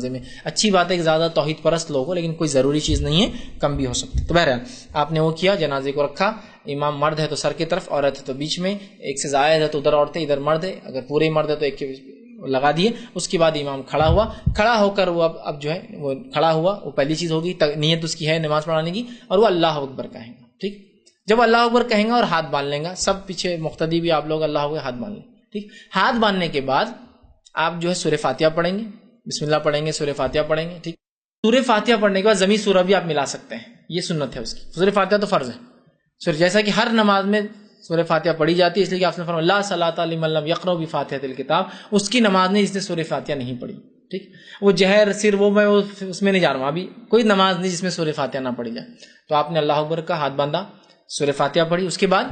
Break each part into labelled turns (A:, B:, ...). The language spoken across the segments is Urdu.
A: میں اچھی بات ہے کہ زیادہ توحید پرست لوگ ہو، لیکن کوئی ضروری چیز نہیں ہے، کم بھی ہو سکتی. تو بہرحال آپ نے وہ کیا، جنازے کو رکھا. امام مرد ہے تو سر کی طرف، عورت ہے تو بیچ میں، ایک سے زائد ہے تو ادھر عورتیں ادھر مرد ہے، اگر پورے مرد ہے تو ایک کے لگا دیے. اس کے بعد امام کھڑا ہوا. کھڑا ہو کر وہ اب جو ہے وہ کھڑا ہوا، وہ پہلی چیز ہوگی، نیت اس کی ہے نماز پڑھانے کی، اور وہ اللہ اکبر کہیں گا. ٹھیک، جب اللہ اکبر کہیں گا اور ہاتھ باندھ لیں گا، سب پیچھے مقتدی بھی آپ لوگ اللہ اکبر ہاتھ باندھ لیں. ٹھیک، ہاتھ باندھنے کے بعد آپ جو ہے سورہ فاتحہ پڑھیں گے، بسم اللہ پڑھیں گے، سورہ فاتحہ پڑھیں گے. ٹھیک، سورہ فاتحہ پڑھنے کے بعد ضمی سورہ بھی آپ ملا سکتے ہیں، یہ سنت ہے اس کی. سورہ فاتحہ تو فرض ہے، جیسا کہ ہر نماز میں سورہ فاتحہ پڑھی جاتی ہے، اس لیے کہ آپ نے فرمایا لا صلاۃ لمن لم یقرأ بفاتحۃ الکتاب، اس کی نماز نہیں جس نے سورہ فاتحہ نہیں پڑھی. ٹھیک، وہ جہر سر وہ میں اس میں نہیں جا رہا ہوں، ابھی کوئی نماز نہیں جس میں سورہ فاتحہ نہ پڑھی جائے. تو آپ نے اللہ اکبر کا ہاتھ باندھا، سورہ فاتحہ پڑھی، اس کے بعد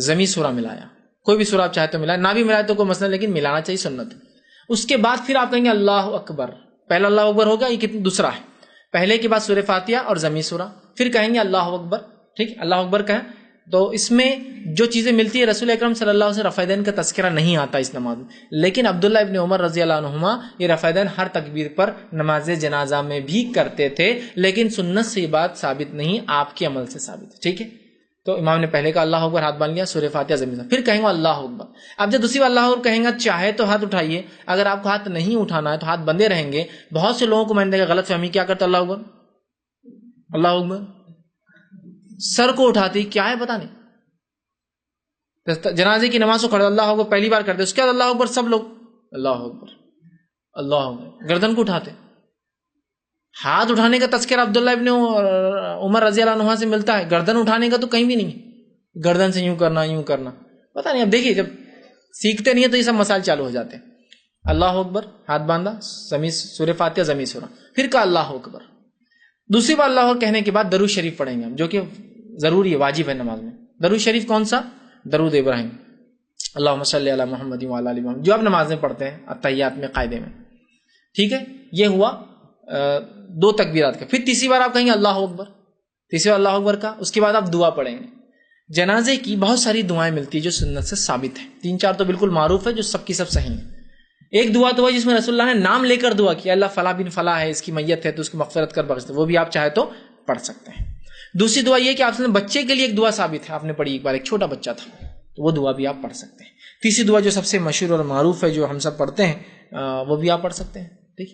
A: ضمی سورہ ملایا. کوئی بھی سورہ آپ چاہے تو ملائے، نہ بھی ملائے تو کوئی مسئلہ، لیکن ملانا چاہیے، سنت ہے. اس کے بعد پھر آپ کہیں گے اللہ اکبر. پہلا اللہ اکبر ہوگا، یہ کتنا دوسرا ہے. پہلے کے بعد سورہ فاتحہ اور ضمی سورہ، پھر کہیں گے اللہ اکبر. ٹھیک، اللہ اکبر کہیں تو اس میں جو چیزیں ملتی ہے، رسول اکرم صلی اللہ علیہ وسلم رفع دین کا تذکرہ نہیں آتا اس نماز میں، لیکن عبداللہ ابن عمر رضی اللہ عنہما یہ رفع دین ہر تکبیر پر نماز جنازہ میں بھی کرتے تھے، لیکن سنت سے یہ بات ثابت نہیں، آپ کے عمل سے ثابت ہے. ٹھیک ہے، تو امام نے پہلے کا اللہ اکبر ہاتھ باندھ لیا، سورہ فاتحہ ضمین، پھر کہیں گے اللہ اکبر. اب جب دوسری بار اللہ اکبر کہیں گا، چاہے تو ہاتھ اٹھائیے، اگر آپ کو ہاتھ نہیں اٹھانا ہے تو ہاتھ بندے رہیں گے. بہت سے لوگوں کو میں نے دیکھا غلط فہمی، کیا کرتے اللہ اکبر اللہ اکبر، سر کو اٹھاتے کیا ہے پتہ نہیں. جنازے کی نماز کو کھڑے اللہ اکبر پہلی بار کرتے، اس کے بعد اللہ اکبر سب لوگ اللہ اکبر اللہ اکبر، گردن کو اٹھاتے. ہاتھ اٹھانے کا تذکرہ عبداللہ ابن عمر رضی اللہ عنہ سے ملتا ہے، گردن اٹھانے کا تو کہیں بھی نہیں. گردن سے یوں کرنا یوں کرنا پتہ نہیں. اب دیکھیے جب سیکھتے نہیں ہیں تو یہ سب مسائل چالو ہو جاتے ہیں. اللہ اکبر ہاتھ باندھا، سورہ فاتحہ ضمی سورہ، پھر کہا اللہ اکبر. دوسری بار اللہ اکبر کہنے کے بعد درود شریف پڑھیں گے ہم، جو کہ ضروری ہے، واجب ہے نماز میں. درود شریف کون سا؟ درود ابراہیم، اللہم صلی علی محمد وعلی آل محمد، جو آپ نماز میں پڑھتے ہیں التحیات میں قاعدے میں. ٹھیک ہے، یہ ہوا دو تکبیرات کا. پھر تیسری بار آپ کہیں گے اللہ اکبر، تیسری بار اللہ اکبر کا. اس کے بعد آپ دعا پڑھیں گے. جنازے کی بہت ساری دعائیں ملتی ہیں جو سنت سے ثابت ہیں، 3-4 تو بالکل معروف ہے جو سب کی سب صحیح ہیں. ایک دعا تو ہے جس میں رسول اللہ نے نام لے کر دعا کیا، اللہ فلاں بن فلاں ہے، اس کی میت ہے تو اس کی مغفرت کر بخش دے، وہ بھی آپ چاہے تو پڑھ سکتے ہیں. دوسری دعا یہ کہ آپ نے بچے کے لیے ایک دعا ثابت ہے، آپ نے پڑھی ایک بار، ایک چھوٹا بچہ تھا، تو وہ دعا بھی آپ پڑھ سکتے ہیں. تیسری دعا جو سب سے مشہور اور معروف ہے، جو ہم سب پڑھتے ہیں، وہ بھی آپ پڑھ سکتے ہیں. ٹھیک،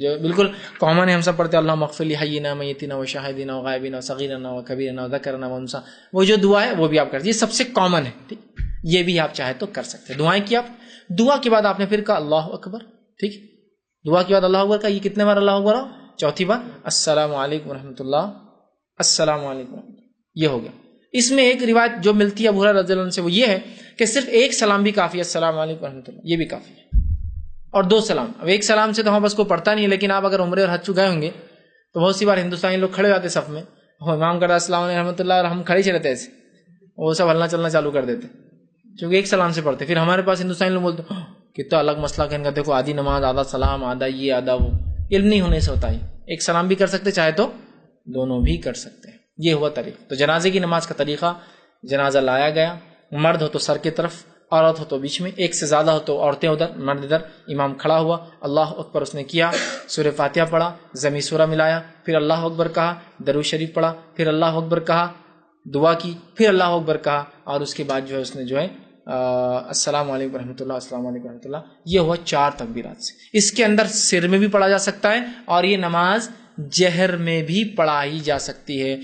A: جو بالکل کامن ہے، ہم سب پڑھتے ہیں اللہم اغفر لی حینا میتنا و شاہدنا و غائبنا و صغیرنا و کبیرنا و ذکرنا و انثا، وہ جو دعا ہے وہ بھی آپ کرتے ہیں. یہ سب سے کامن ہے. ٹھیک، یہ بھی آپ چاہے تو کر سکتے ہیں. دعائیں کی آپ، دعا کے بعد آپ نے پھر کہا اللہ اکبر. ٹھیک، دعا کے بعد اللہ اکبر کا، یہ کتنے بار اللہ اکبر ہو؟ چوتھی بار السلام علیکم ورحمۃ اللہ، السلام علیکم ورحمۃ اللہ، یہ ہو گیا. اس میں ایک روایت جو ملتی ہے ابو ہریرہ رضی اللہ عنہ سے، وہ یہ ہے کہ صرف ایک سلام بھی کافی ہے، السلام علیکم ورحمۃ اللہ، یہ بھی کافی ہے، اور 2 سلام. اب ایک سلام سے تو ہم بس کو پڑھتا نہیں ہے، لیکن آپ اگر عمرے اور حج گئے ہوں گے تو بہت سی بار ہندوستانی لوگ کھڑے ہوتے صف میں، امام کرتا السلام علیکم ورحمۃ اللہ، اور ہم کھڑے چلتے ایسے، وہ سب ہلنا چلنا چالو کر دیتے کیونکہ ایک سلام سے پڑھتے. پھر ہمارے پاس ہندوستانی لوگ بولتے کتنا الگ مسئلہ کہنے کا، دیکھو آدھی نماز آدھا سلام، آدھا یہ آدھا وہ، علم نہیں ہونے سے ہوتا ہے. ایک سلام بھی کر سکتے، چاہے تو دونوں بھی کر سکتے ہیں. یہ ہوا طریقہ. تو جنازے کی نماز کا طریقہ، جنازہ لایا گیا، مرد ہو تو سر کی طرف، عورت ہو تو بیچ میں، ایک سے زیادہ ہو تو عورتیں ادھر مرد ادھر. امام کھڑا ہوا، اللہ اکبر اس نے کیا، سورہ فاتحہ پڑھا، ضمی سورہ ملایا، پھر اللہ اکبر کہا، درود شریف پڑھا، پھر اللہ اکبر کہا، دعا کی، پھر اللہ اکبر کہا، اور اس کے بعد جو ہے اس نے جو ہے السلام علیکم ورحمۃ اللہ، السلام علیکم ورحمۃ اللہ. یہ ہوا 4 تکبیرات سے. اس کے اندر سر میں بھی پڑھا جا سکتا ہے، اور یہ نماز جہر میں بھی پڑھائی جا سکتی ہے.